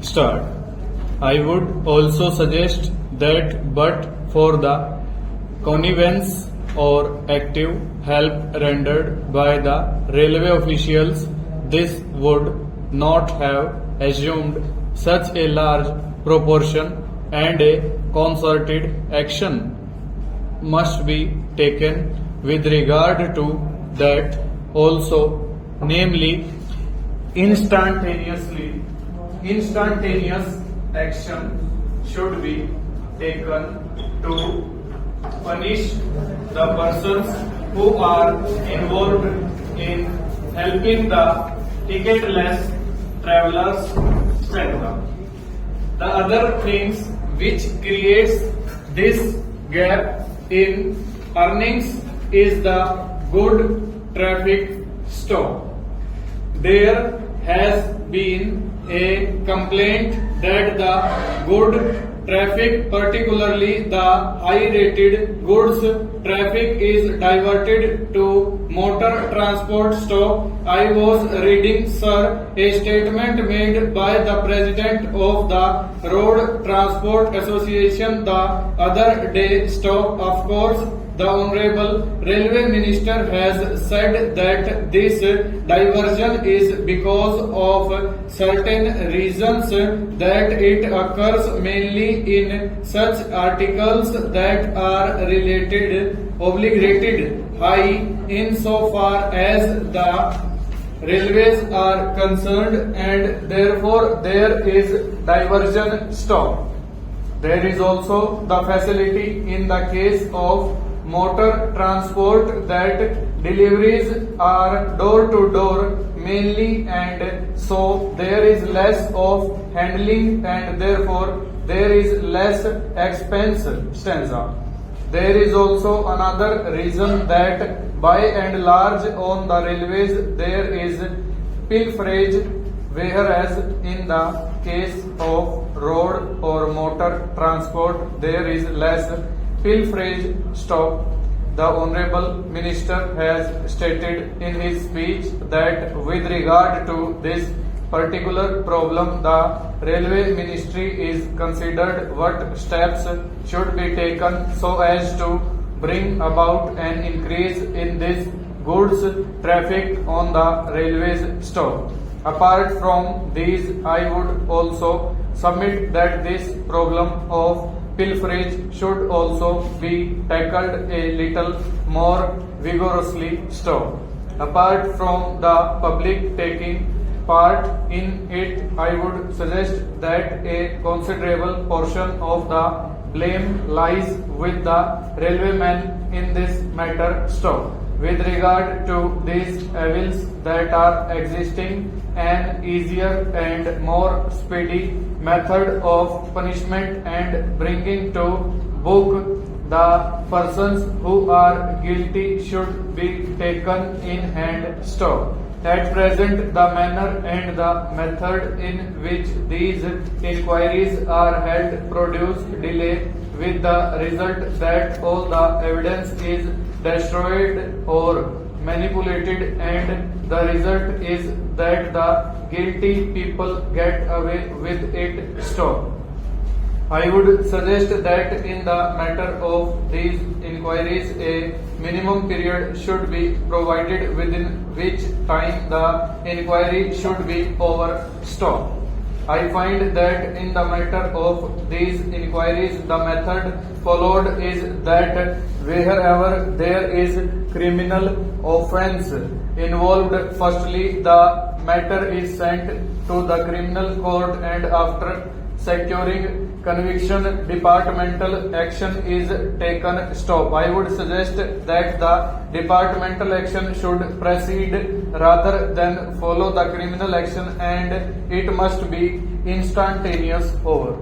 start. I would also suggest that, but for the connivance or active help rendered by the railway officials, this would not have assumed such a large proportion, and a concerted action must be taken with regard to that also, namely instantaneous action should be taken to punish the persons who are involved in helping the ticketless travelers spend them. The other things which creates this gap in earnings is the good traffic stop. There has been a complaint that the good traffic, particularly the high-rated goods traffic, is diverted to motor transport stop. I was reading, sir, a statement made by the president of the Road Transport Association the other day. Stop, of course. The Honorable Railway Minister has said that this diversion is because of certain reasons, that it occurs mainly in such articles that are obligated high insofar as the railways are concerned, and therefore there is diversion stop. There is also the facility in the case of motor transport that deliveries are door to door mainly, and so there is less of handling and therefore there is less expense. Stanza. There is also another reason that by and large on the railways there is pilferage, whereas in the case of road or motor transport there is less pilferage. Stop. The Honorable Minister has stated in his speech that with regard to this particular problem, the Railway Ministry is considered what steps should be taken so as to bring about an increase in this goods traffic on the railways stop. Apart from these, I would also submit that this problem of pilferage should also be tackled a little more vigorously. Stop. Apart from the public taking part in it, I would suggest that a considerable portion of the blame lies with the railwaymen in this matter. Stop. With regard to these evils that are existing, an easier and more speedy method of punishment and bringing to book the persons who are guilty should be taken in hand. Stop. At present, the manner and the method in which these inquiries are held produce delay, with the result that all the evidence is destroyed or manipulated, and the result is that the guilty people get away with it. Stop. I would suggest that in the matter of these inquiries, a minimum period should be provided within which time the inquiry should be over. Stop. I find that in the matter of these inquiries, the method followed is that wherever there is criminal offence involved, firstly the matter is sent to the criminal court, and after securing conviction, departmental action is taken. Stop. I would suggest that the departmental action should proceed rather than follow the criminal action, and it must be instantaneous. Over.